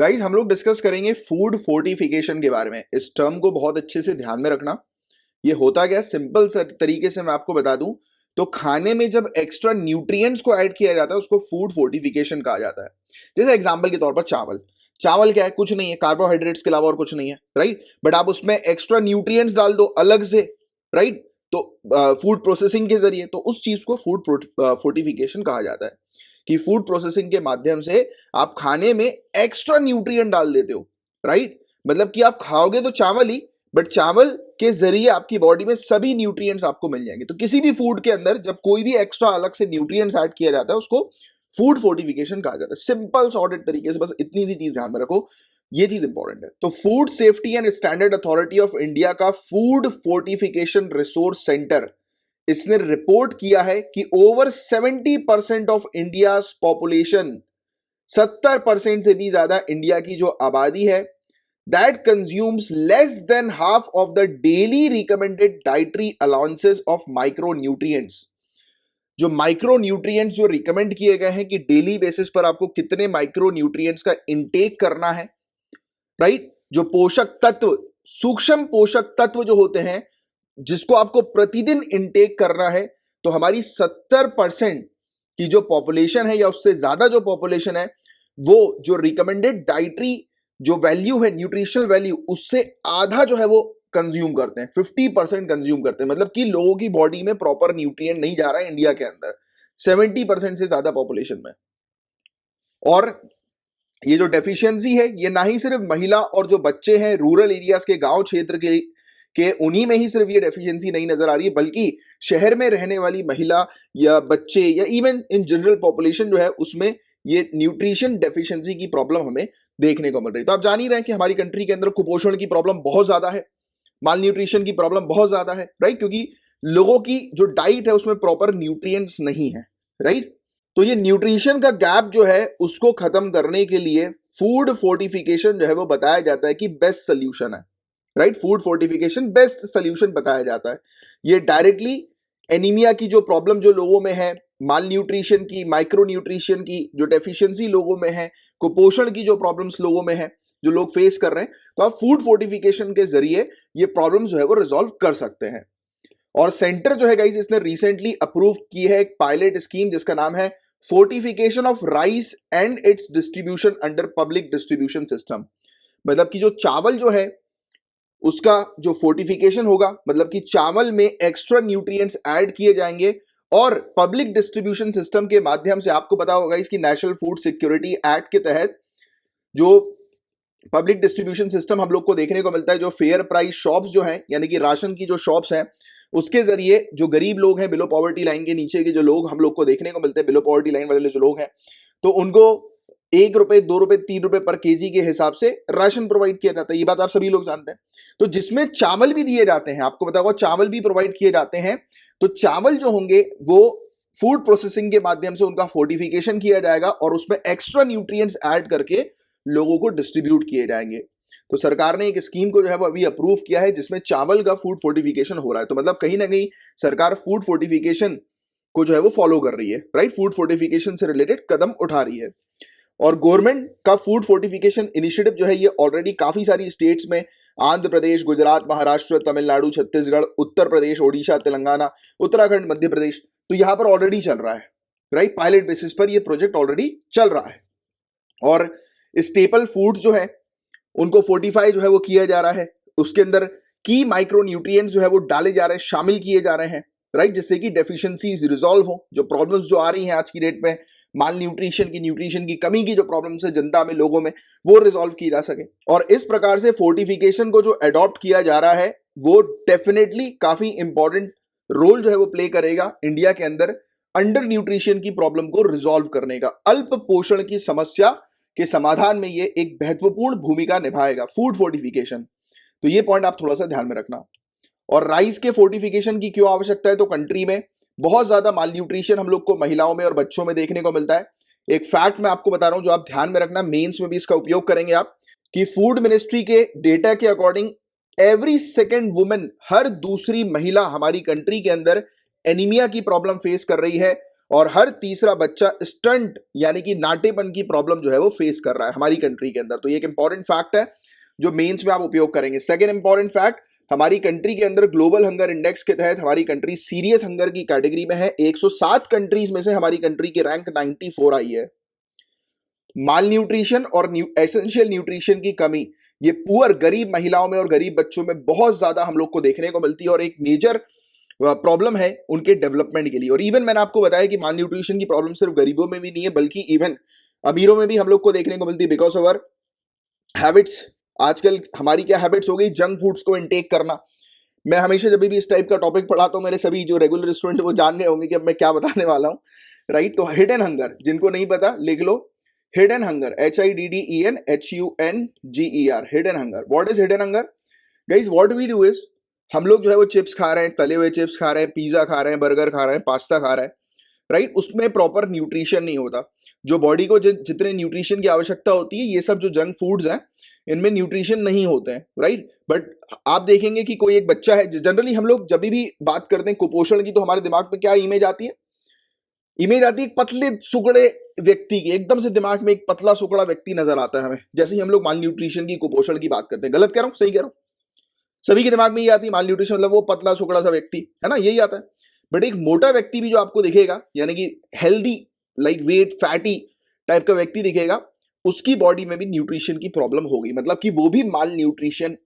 Guys हम लोग discuss करेंगे फूड फोर्टिफिकेशन के बारे में। इस टर्म को बहुत अच्छे से ध्यान में रखना। ये होता क्या, सिंपल तरीके से मैं आपको बता दूं तो खाने में जब एक्स्ट्रा न्यूट्रिएंट्स को ऐड किया जाता है उसको फूड फोर्टिफिकेशन कहा जाता है। जैसे एग्जांपल के तौर पर चावल। चावल क्या है, कुछ नहीं है, कार्बोहाइड्रेट्स के अलावा और कुछ नहीं है, राइट। बट आप उसमें एक्स्ट्रा न्यूट्रिएंट्स डाल दो अलग से, राइट, तो फूड प्रोसेसिंग के जरिए, तो उस चीज को फूड फोर्टिफिकेशन कहा जाता है कि फूड प्रोसेसिंग के माध्यम से आप खाने में एक्स्ट्रा न्यूट्रिएंट डाल देते हो, राइट। मतलब कि आप खाओगे तो चावल ही, बट चावल के जरिए आपकी बॉडी में सभी न्यूट्रिएंट्स आपको मिल जाएंगे। तो किसी भी फूड के अंदर जब कोई भी एक्स्ट्रा अलग से न्यूट्रिएंट्स ऐड किया जाता है उसको फूड फोर्टिफिकेशन कहा जाता है। सिंपल सॉर्टेड तरीके से बस इतनी सी चीज ध्यान में रखो, ये चीज इंपॉर्टेंट है। तो food safety and standard authority of India का फूड फोर्टिफिकेशन रिसोर्स सेंटर, इसने रिपोर्ट किया है कि ओवर 70% ऑफ इंडिया पॉपुलेशन, 70% से भी ज्यादा इंडिया की जो आबादी है, that consumes less than half of the daily recommended dietary allowances of micronutrients। जो माइक्रोन्यूट्रिएंट्स जो रिकमेंड किए गए हैं कि डेली बेसिस पर आपको कितने माइक्रोन्यूट्रिएंट्स का इंटेक करना है, राइट। जो पोषक तत्व, सूक्ष्म पोषक तत्व जो होते हैं जिसको आपको प्रतिदिन इंटेक करना है, तो हमारी 70% की जो पॉपुलेशन है या उससे ज्यादा जो पॉपुलेशन है वो जो रिकमेंडेड डाइटरी जो वैल्यू है, न्यूट्रिशनल वैल्यू, उससे आधा जो है वो कंज्यूम करते हैं, 50% कंज्यूम करते हैं। मतलब कि लोगों की बॉडी में प्रॉपर न्यूट्रिएंट नहीं जा रहा है इंडिया के अंदर 70% से ज्यादा पॉपुलेशन में। और ये जो डेफिशिएंसी है ये ना ही सिर्फ महिला और जो बच्चे हैं रूरल एरियाज के, गांव क्षेत्र के उन्हीं में ही सिर्फ ये डेफिशिएंसी नहीं नजर आ रही है, बल्कि शहर में रहने वाली महिला या बच्चे या इवन इन जनरल पॉपुलेशन जो है उसमें ये न्यूट्रिशन डेफिशिएंसी की प्रॉब्लम हमें देखने को मिल रही है। तो आप जान ही रहे हैं कि हमारी कंट्री के अंदर कुपोषण की प्रॉब्लम बहुत ज्यादा है, माल न्यूट्रिशन की प्रॉब्लम बहुत ज्यादा है, राइट, क्योंकि लोगों की जो डाइट है उसमें प्रॉपर न्यूट्रिएंट्स नहीं है, राइट। तो ये न्यूट्रिशन का गैप जो है उसको खत्म करने के लिए फूड फोर्टिफिकेशन जो है वो बताया जाता है कि बेस्ट सोल्यूशन है, right. Food fortification best solution बताया जाता है। ये डायरेक्टली एनीमिया की जो प्रॉब्लम जो लोगों में है, माल न्यूट्रिशन की, माइक्रो न्यूट्रिशन की जो डेफिशिएंसी लोगों में है, कुपोषण की जो प्रॉब्लम्स लोगों में है, जो लोग फेस कर रहे हैं, तो आप फूड फोर्टिफिकेशन के जरिए ये प्रॉब्लम्स जो है वो रिजॉल्व कर सकते हैं। और सेंटर जो है गाइस इसने रिसेंटली अप्रूव की है एक पायलट स्कीम जिसका नाम है fortification of rice and it's distribution under public distribution system. मतलब कि जो चावल जो है उसका जो फोर्टिफिकेशन होगा, मतलब कि चावल में एक्स्ट्रा न्यूट्रिएंट्स ऐड किए जाएंगे और पब्लिक डिस्ट्रीब्यूशन सिस्टम के माध्यम से, आपको पता होगा इसकी नेशनल फूड सिक्योरिटी एक्ट के तहत जो पब्लिक डिस्ट्रीब्यूशन सिस्टम हम लोग को देखने को मिलता है, जो फेयर प्राइस शॉप्स जो हैं, यानी कि राशन की जो शॉप्स हैं, उसके जरिए जो गरीब लोग हैं, बिलो पॉवर्टी लाइन के नीचे के जो लोग हम लोग को देखने को मिलते हैं, बिलो पॉवर्टी लाइन वाले जो लोग हैं, तो उनको 1 रुपए, 2 रुपए, 3 रुपए पर केजी के हिसाब से राशन प्रोवाइड किया जाता है। ये बात आप सभी लोग जानते हैं। तो जिसमें चावल भी दिए जाते हैं, आपको पता होगा चावल भी प्रोवाइड किए जाते हैं। तो चावल जो होंगे वो फूड प्रोसेसिंग के माध्यम से उनका फोर्टिफिकेशन किया जाएगा और उसमें एक्स्ट्रा न्यूट्रिएंट्स ऐड करके लोगों को डिस्ट्रीब्यूट किए जाएंगे। तो सरकार ने एक स्कीम को जो है वो अभी अप्रूव किया है जिसमें चावल का फूड फोर्टिफिकेशन हो रहा है। तो मतलब कहीं ना कहीं सरकार फूड फोर्टिफिकेशन को जो है वो फॉलो कर रही है, राइट, फूड फोर्टिफिकेशन से रिलेटेड कदम उठा रही है। और गवर्नमेंट का फूड फोर्टिफिकेशन इनिशिएटिव जो है ये ऑलरेडी काफी सारी स्टेट्स में, आंध्र प्रदेश, गुजरात, महाराष्ट्र, तमिलनाडु, छत्तीसगढ़, उत्तर प्रदेश, ओडिशा, तेलंगाना, उत्तराखंड, मध्य प्रदेश, तो यहां पर ऑलरेडी चल रहा है, राइट। पायलट बेसिस पर यह प्रोजेक्ट ऑलरेडी चल रहा है। और स्टेपल फूड जो है उनको फोर्टिफाई जो है वो किया जा रहा है, उसके अंदर की माइक्रो न्यूट्रिएंट्स जो है वो डाले जा रहे हैं, शामिल किए जा रहे हैं, राइट, जिससे कि डेफिशिएंसीज रिजॉल्व हो। जो प्रॉब्लम्स जो आ रही हैं आज की डेट में, माल न्यूट्रिशन की, न्यूट्रिशन की कमी की जो प्रॉब्लम्स है जनता में, लोगों में, वो रिजॉल्व की जा सके। और इस प्रकार से फोर्टिफिकेशन को जो अडॉप्ट किया जा रहा है वो डेफिनेटली काफी इंपॉर्टेंट रोल जो है वो प्ले करेगा इंडिया के अंदर अंडर न्यूट्रिशन की प्रॉब्लम को रिजॉल्व करने का। अल्प पोषण की समस्या के समाधान में ये एक महत्वपूर्ण भूमिका निभाएगा फूड फोर्टिफिकेशन। तो ये पॉइंट आप थोड़ा सा ध्यान में रखना। और राइस के फोर्टिफिकेशन की क्यों आवश्यकता है, तो कंट्री में बहुत ज्यादा माल न्यूट्रिशन हम लोग को महिलाओं में और बच्चों में देखने को मिलता है। एक फैक्ट मैं आपको बता रहा हूं जो आप ध्यान में रखना, मेंस में भी इसका उपयोग करेंगे आप, कि फूड मिनिस्ट्री के डेटा के अकॉर्डिंग एवरी सेकेंड वुमेन, हर दूसरी महिला हमारी कंट्री के अंदर एनीमिया की प्रॉब्लम फेस कर रही है। और हर तीसरा बच्चा स्टंट यानी कि नाटेपन की प्रॉब्लम जो है वो फेस कर रहा है हमारी कंट्री के अंदर। तो ये एक इंपॉर्टेंट फैक्ट है जो मेंस में आप उपयोग करेंगे। सेकेंड इंपॉर्टेंट फैक्ट, हमारी कंट्री के अंदर ग्लोबल हंगर इंडेक्स के तहत हमारी कंट्री सीरियस हंगर की कैटेगरी में है। 107 कंट्रीज में से हमारी कंट्री की रैंक 94 आई है। माल न्यूट्रिशन और एसेंशियल न्यूट्रिशन की कमी ये पुअर गरीब महिलाओं में और गरीब बच्चों में बहुत ज्यादा हम लोग को देखने को मिलती है और एक मेजर प्रॉब्लम है उनके डेवलपमेंट के लिए। और इवन मैंने आपको बताया कि माल न्यूट्रिशन की प्रॉब्लम सिर्फ गरीबों में भी नहीं है बल्कि इवन अमीरों में भी हम लोग को देखने को मिलती है बिकॉज ऑफ अवर हैबिट्स। आजकल हमारी क्या हैबिट्स हो गई, जंक फूड्स को इनटेक करना। मैं हमेशा जब भी इस टाइप का टॉपिक पढ़ाता हूं मेरे सभी जो रेगुलर स्टूडेंट वो जान गए होंगे कि अब मैं क्या बताने वाला हूं, राइट। तो हिडन हंगर, जिनको नहीं पता लिख लो, hidden hunger, HIDDEN HUNGER, hidden hunger. What is hidden hunger guys? What we do is, हम लोग जो है वो चिप्स खा रहे हैं, तले हुए चिप्स खा रहे हैं, पिज्जा खा रहे हैं, बर्गर खा रहे हैं, पास्ता खा रहे हैं, राइट। उसमें प्रॉपर न्यूट्रिशन नहीं होता। जो बॉडी को जितने न्यूट्रिशन की आवश्यकता होती है, ये सब जो जंक फूड्स हैं इनमें न्यूट्रिशन नहीं होते हैं, राइट। बट आप देखेंगे कि कोई एक बच्चा है, जनरली हम लोग जब भी बात करते हैं कुपोषण की तो हमारे दिमाग में क्या इमेज आती है? इमेज आती है एक पतले सुकड़े व्यक्ति की। एकदम से दिमाग में एक पतला सुकड़ा व्यक्ति नजर आता है हमें जैसे ही हम लोग माल न्यूट्रिशन की, कुपोषण की बात करते हैं। गलत कह रहा हूं, सही कह रहा हूं? सभी के दिमाग में ये आती है माल न्यूट्रिशन मतलब वो पतला सुकड़ा सा व्यक्ति, है ना, यही आता है। बट एक मोटा व्यक्ति भी जो आपको दिखेगा, यानी कि healthy like weight fatty type का व्यक्ति दिखेगा, उसकी बॉडी में भी न्यूट्रिशन की प्रॉब्लम होगी। मतलब कि वो भी माल न्यूट्रिशन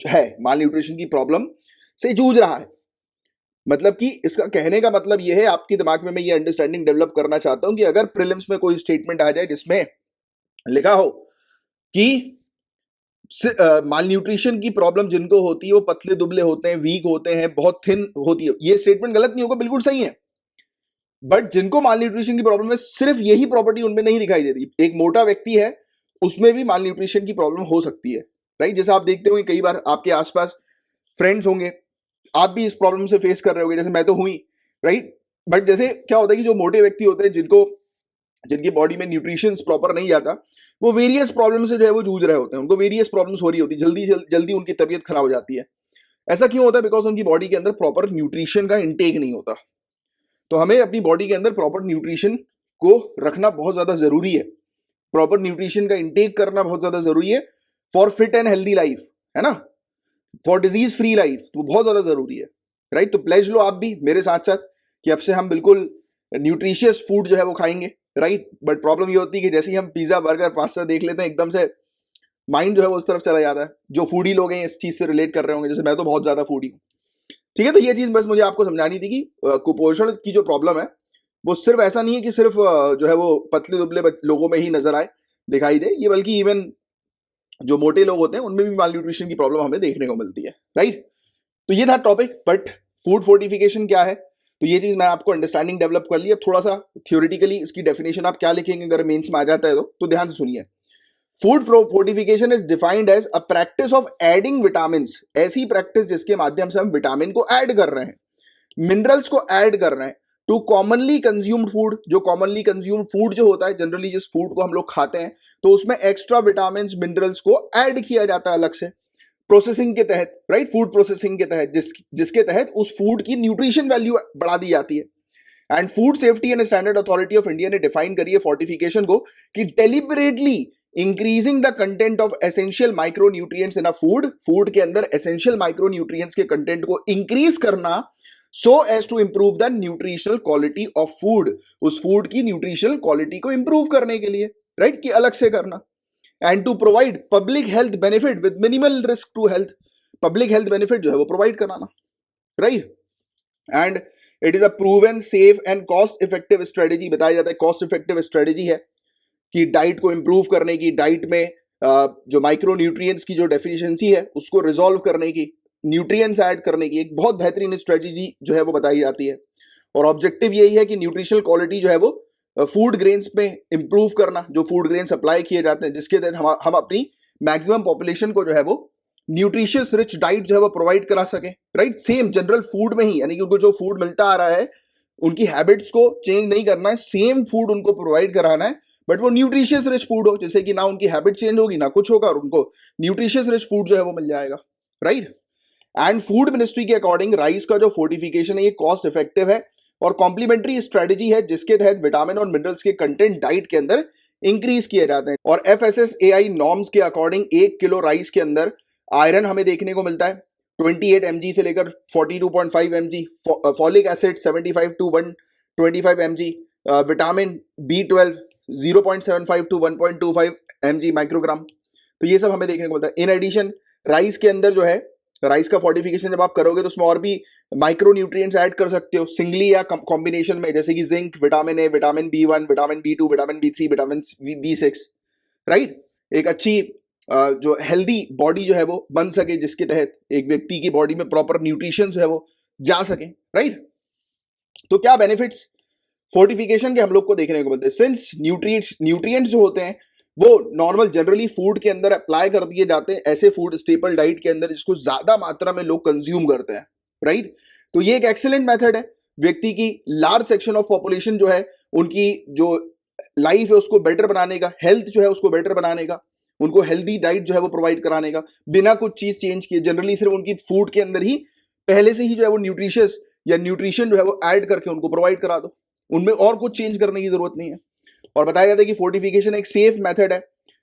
है, माल न्यूट्रिशन की प्रॉब्लम से जूझ रहा है। मतलब कि इसका कहने का मतलब यह है, आपके दिमाग में मैं ये अंडरस्टैंडिंग डेवलप करना चाहता हूं कि अगर प्रीलिम्स में कोई स्टेटमेंट आ जाए जिसमें लिखा हो कि माल न्यूट्रिशन की प्रॉब्लम जिनको होती है वो पतले दुबले होते हैं, वीक होते हैं, बहुत थिन होती है, ये स्टेटमेंट गलत नहीं होगा, बिल्कुल सही है। बट जिनको माल न्यूट्रिशन की प्रॉब्लम है सिर्फ यही प्रॉपर्टी उनमें नहीं दिखाई देती। एक मोटा व्यक्ति है उसमें भी माल न्यूट्रिशन की प्रॉब्लम हो सकती है, राइट। जैसे आप देखते होंगे कई बार आपके आसपास फ्रेंड्स होंगे, आप भी इस प्रॉब्लम से फेस कर रहे होंगे, जैसे मैं तो हुई, राइट। बट जैसे क्या होता है कि जो मोटे व्यक्ति होते हैं जिनकी बॉडी में न्यूट्रिशन प्रॉपर नहीं जाता, वो वेरियस प्रॉब्लम से जो है वो जूझ रहे होते हैं, उनको वेरियस प्रॉब्लम्स हो रही होती है, जल्दी उनकी तबीयत खराब हो जाती है। ऐसा क्यों होता है? बिकॉज उनकी बॉडी के अंदर प्रॉपर न्यूट्रिशन का इंटेक नहीं होता। तो हमें अपनी बॉडी के अंदर प्रॉपर न्यूट्रिशन को रखना बहुत ज्यादा जरूरी है, प्रॉपर न्यूट्रिशन का इंटेक करना बहुत ज्यादा जरूरी है for fit and healthy life, है ना, फॉर डिजीज फ्री लाइफ, तो बहुत ज्यादा जरूरी है, राइट। तो प्लेज लो आप भी मेरे साथ साथ कि अब से हम बिल्कुल न्यूट्रिशियस फूड जो है वो खाएंगे, राइट। बट प्रॉब्लम ये होती है कि जैसे ही हम पिज्जा बर्गर पास्ता देख लेते हैं एकदम से माइंड जो है वो उस तरफ चला जाता है। जो फूडी लोग हैं इस चीज से रिलेट कर रहे होंगे, जैसे मैं तो बहुत ज्यादा फूडी हूँ, ठीक है। तो ये चीज बस मुझे आपको समझानी थी कि कुपोषण की जो प्रॉब्लम है वो सिर्फ ऐसा नहीं है कि सिर्फ जो है वो पतले दुबले लोगों में ही नजर आए, दिखाई दे, ये बल्कि इवन जो मोटे लोग होते हैं उनमें भी माल न्यूट्रिशन की प्रॉब्लम हमें देखने को मिलती है, राइट। तो ये था टॉपिक। बट फूड फोर्टिफिकेशन क्या है, तो ये चीज मैं आपको अंडरस्टैंडिंग डेवलप कर ली। अब थोड़ा सा थ्योरेटिकली इसकी डेफिनेशन आप क्या लिखेंगे अगर मेंस में आ जाता है तो ध्यान से सुनिए। Food fortification is defined as a practice of adding vitamin, ऐसी प्रैक्टिस जिसके माध्यम से हम विटामिन को ऐड कर रहे हैं, मिनरल्स को ऐड कर रहे हैं टू कॉमनली कंज्यूम्ड फूड। जो कॉमनली कंज्यूम्ड फूड जो होता है, जनरली जिस फूड को हम लोग खाते हैं, तो उसमें एक्स्ट्रा विटामिन मिनरल्स को ऐड किया जाता है अलग से प्रोसेसिंग के तहत, राइट, फूड प्रोसेसिंग के तहत, जिसके तहत उस फूड की न्यूट्रिशन वैल्यू बढ़ा दी जाती है। And food safety and standard authority of India ने डिफाइन करी है फोर्टिफिकेशन को कि deliberately increasing the content of essential micronutrients in a food के अंदर एसेंशियल माइक्रोन्यूट्रिएंट्स के कंटेंट को इंक्रीज करना so as to improve the nutritional quality of food, उस फूड की न्यूट्रिशनल क्वालिटी को इंप्रूव करने के लिए, राइट, कि अलग से करना। And to provide public health benefit with minimal risk to health, public health benefit जो है वो प्रोवाइड कराना, right. And it is a proven safe and cost effective strategy, बताया जाता है कॉस्ट इफेक्टिव स्ट्रेटेजी है कि डाइट को इंप्रूव करने की, डाइट में जो माइक्रो न्यूट्रिएंट्स की जो डेफिशिएंसी है उसको रिजॉल्व करने की, न्यूट्रिएंट्स ऐड करने की एक बहुत बेहतरीन स्ट्रेटेजी जो है वो बताई जाती है। और ऑब्जेक्टिव यही है कि न्यूट्रिशनल क्वालिटी जो है वो फूड ग्रेन्स में इंप्रूव करना, जो फूड ग्रेन सप्लाई किए जाते हैं, जिसके तहत हम अपनी मैक्सिमम पॉपुलेशन को जो है वो न्यूट्रिशियस रिच डाइट जो है वो प्रोवाइड करा सके, राइट। सेम जनरल फूड में ही, यानी कि उनको जो फूड मिलता आ रहा है उनकी हैबिट्स को चेंज नहीं करना है, सेम फूड उनको प्रोवाइड कराना है, बट वो न्यूट्रिशियस रिच फूड हो, जैसे कि ना उनकी हैबिट चेंज होगी ना कुछ होगा और उनको न्यूट्रिशियस रिच फूड जो है वो मिल जाएगा, राइट। एंड फूड मिनिस्ट्री के अकॉर्डिंग राइस का जो फोर्टिफिकेशन है ये कॉस्ट इफेक्टिव है और कॉम्प्लीमेंट्री स्ट्रेटेजी है जिसके तहत विटामिन और मिनरल्स के कंटेंट डाइट के अंदर इंक्रीज किए जाते हैं। और FSSAI नॉर्म्स के अकॉर्डिंग 1 किलो राइस के अंदर आयरन हमें देखने को मिलता है 28 mg से लेकर 42.5 mg, folic acid 75 to 125 mg, vitamin B12 0.75 to 1.25 mg microgram. तो ये सब हमें देखने को मिलता है। इन एडिशन राइस के अंदर जो है, राइस का फोर्टिफिकेशन जब आप करोगे तो उसमें और भी माइक्रो न्यूट्रिएंट्स ऐड कर सकते हो सिंगली या कॉम्बिनेशन में, जैसे कि zinc, vitamin A, vitamin B1, vitamin B2, vitamin B3, vitamin B6, right. एक अच्छी जो हेल्दी बॉडी जो है वो बन सके, जिसके तहत एक व्यक्ति की बॉडी में प्रॉपर न्यूट्रिशन जो है वो जा सके, राइट। तो क्या बेनिफिट्स फोर्टिफिकेशन के हम लोग को देखने को मिलते हैं। सिंस न्यूट्रिएंट्स जो होते हैं वो नॉर्मल जनरली फूड के अंदर अप्लाई कर दिए जाते हैं, ऐसे फूड स्टेपल डाइट के अंदर जिसको ज्यादा मात्रा में लोग कंज्यूम करते हैं, राइट। तो ये एक एक्सीलेंट मेथड है व्यक्ति की लार्ज सेक्शन ऑफ पॉपुलेशन जो है उनकी जो लाइफ है उसको बेटर बनाने का, हेल्थ जो है उसको बेटर बनाने का, उनको हेल्दी डाइट जो है वो प्रोवाइड कराने का, बिना कुछ चीज चेंज किए, जनरली सिर्फ उनकी फूड के अंदर ही पहले से ही जो है वो न्यूट्रिशियस या न्यूट्रिशन जो है वो ऐड करके उनको प्रोवाइड करा दो, उनमें और कुछ चेंज करने की जरूरत नहीं है। और बताया जाता है कि फोर्टिफिकेशन एक सेफ मेथड है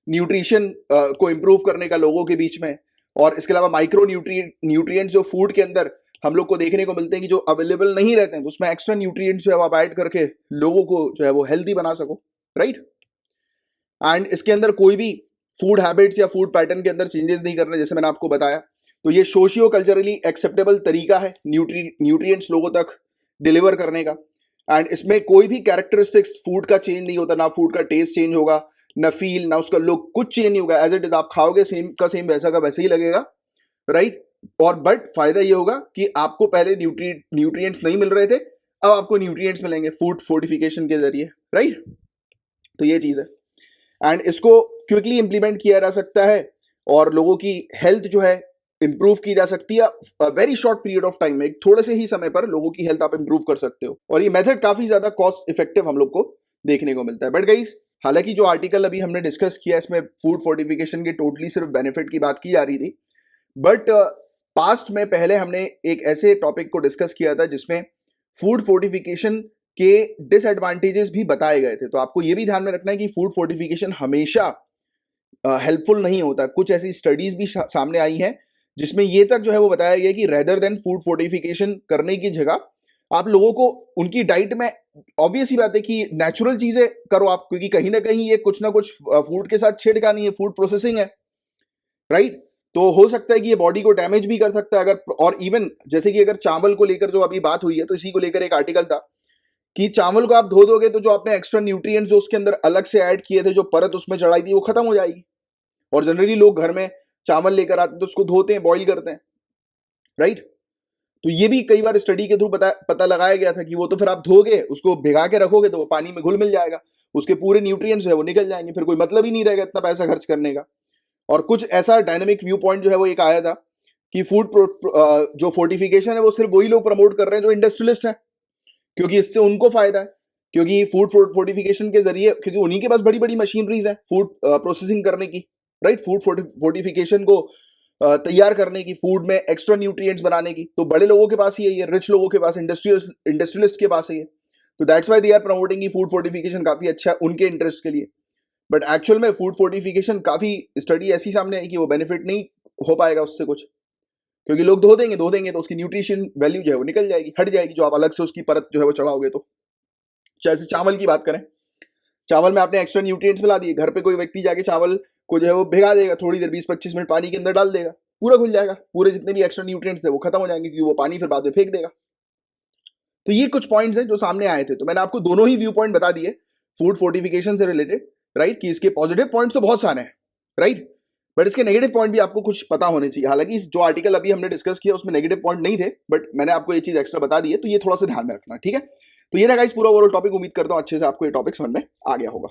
न्यूट्रिशन को इंप्रूव करने का लोगों के बीच में। और इसके अलावा माइक्रो न्यूट्रिएंट्स जो फूड के अंदर हम लोग को देखने को मिलते हैं कि जो अवेलेबल नहीं रहते हैं, तो उसमें एक्स्ट्रा न्यूट्रिएंट्स जो है आप ऐड करके लोगों को जो है वो हेल्दी बना सको, राइट। एंड इसके अंदर कोई भी फूड हैबिट्स या फूड पैटर्न के अंदर चेंजेस नहीं करने, जैसे मैंने आपको बताया। तो ये सोशियो कल्चरली एक्सेप्टेबल तरीका है न्यूट्रिएंट्स लोगों तक डिलीवर करने का। एंड इसमें कोई भी कैरेक्टरिस्टिक्स फूड का चेंज नहीं होता, ना फूड का टेस्ट चेंज होगा, ना फील, ना उसका लुक, कुछ चेंज नहीं होगा। एज इट इज आप खाओगे सेम का सेम, वैसा का वैसे ही लगेगा, राइट। और बट फायदा ये होगा कि आपको पहले न्यूट्रिएंट्स नहीं मिल रहे थे, अब आपको न्यूट्रिएंट्स मिलेंगे फूड फोर्टिफिकेशन के जरिए, राइट। तो ये चीज है एंड इसको क्विकली इंप्लीमेंट किया जा सकता है और लोगों की हेल्थ जो है इंप्रूव की जा सकती है very short period of time में। थोड़े से ही समय पर लोगों की हेल्थ आप इंप्रूव कर सकते हो और ये मेथड काफी ज्यादा कॉस्ट इफेक्टिव हम लोग को देखने को मिलता है। बट गाइस, हालांकि जो आर्टिकल अभी हमने डिस्कस किया इसमें फूड फोर्टिफिकेशन के टोटली सिर्फ बेनिफिट की बात की जा रही थी, बट पास्ट में पहले हमने एक ऐसे टॉपिक को डिस्कस किया था जिसमें फूड फोर्टिफिकेशन के डिसएडवांटेजेस भी बताए गए थे। तो आपको ये भी ध्यान में रखना है कि फूड फोर्टिफिकेशन हमेशा हेल्पफुल नहीं होता। कुछ ऐसी स्टडीज भी सामने आई हैं जिसमें ये तक जो है वो बताया गया कि रेदर देन फूड फोर्टिफिकेशन करने की जगह आप लोगों को उनकी डाइट में, ऑब्वियस ही बात है कि नेचुरल चीजें करो आप, क्योंकि कहीं ना कहीं ये कुछ ना कुछ फूड के साथ छेड़खानी है, फूड प्रोसेसिंग है, राइट। तो हो सकता है कि ये बॉडी को डैमेज भी कर सकता है अगर, और इवन जैसे कि अगर चावल को लेकर जो अभी बात हुई है, तो इसी को लेकर एक आर्टिकल था कि चावल को आप धो दोगे तो जो आपने एक्स्ट्रा न्यूट्रिएंट्स जो उसके अंदर अलग से ऐड किए थे, जो परत उसमें चढ़ाई थी, वो खत्म हो जाएगी। और जनरली लोग घर में चावल लेकर आते हैं तो उसको धोते हैं, बॉईल करते हैं, राइट। तो ये भी कई बार स्टडी के थ्रू पता लगाया गया था कि वो तो फिर आप धोगे, उसको भिगा के रखोगे तो वो पानी में घुल मिल जाएगा, उसके पूरे न्यूट्रिएंट्स है वो निकल जाएंगे, फिर कोई मतलब ही नहीं रहेगा इतना पैसा खर्च करने का। और कुछ ऐसा डायनेमिक व्यू पॉइंट जो है वो एक आया था कि फूड जो फोर्टिफिकेशन है वो सिर्फ वही लोग प्रमोट कर रहे हैं जो इंडस्ट्रियलिस्ट हैं, क्योंकि इससे उनको फायदा है। क्योंकि फूड फोर्टिफिकेशन के जरिए, क्योंकि उन्हीं के पास बड़ी बड़ी मशीनरीज है फूड प्रोसेसिंग करने की, राइट, फूड फोर्टिफिकेशन को तैयार करने की, फूड में एक्स्ट्रा न्यूट्रिएंट्स बनाने की, तो बड़े लोगों के पास ही है ये, रिच लोगों के पास, इंडस्ट्रियलिस्ट के पास है ये। तो that's why they are promoting की फूड फोर्टिफिकेशन काफी अच्छा है उनके इंटरेस्ट के लिए। बट एक्चुअल में फूड फोर्टिफिकेशन काफी स्टडी ऐसी सामने आई कि वो बेनिफिट नहीं हो पाएगा उससे कुछ, क्योंकि लोग धो देंगे तो उसकी न्यूट्रिशन वैल्यू जो है वो निकल जाएगी, हट जाएगी, जो आप अलग से उसकी परत जो है वो चढ़ाओगे। तो जैसे चावल की बात करें, चावल में आपने एक्स्ट्रा न्यूट्रिएंट्स मिला दिए, घर पे कोई व्यक्ति जाके चावल को जो है वो भिगा देगा थोड़ी देर, 20-25 मिनट पानी के अंदर डाल देगा, पूरा घुल जाएगा, पूरे जितने भी एक्स्ट्रा न्यूट्रिएंट्स थे वो खत्म हो जाएंगे, क्योंकि वो पानी फिर बाद में फेंक देगा। तो ये कुछ पॉइंट्स हैं जो सामने आए थे, तो मैंने आपको दोनों ही व्यू पॉइंट बता दिए फूड फोर्टिफिकेशन से रिलेटेड, राइट, कि इसके पॉजिटिव पॉइंट्स तो बहुत सारे हैं, राइट, बट इसके नेगेटिव पॉइंट भी आपको कुछ पता होने चाहिए। हालांकि जो आर्टिकल अभी हमने डिस्कस किया उसमें नेगेटिव पॉइंट नहीं थे, बट मैंने आपको ये चीज एक्स्ट्रा बता दी है, तो ये थोड़ा सा ध्यान में रखना, ठीक है। तो ये था गाइस पूरा ओवरऑल टॉपिक, उम्मीद करता हूं अच्छे से आपको ये टॉपिक समझ में आ गया होगा।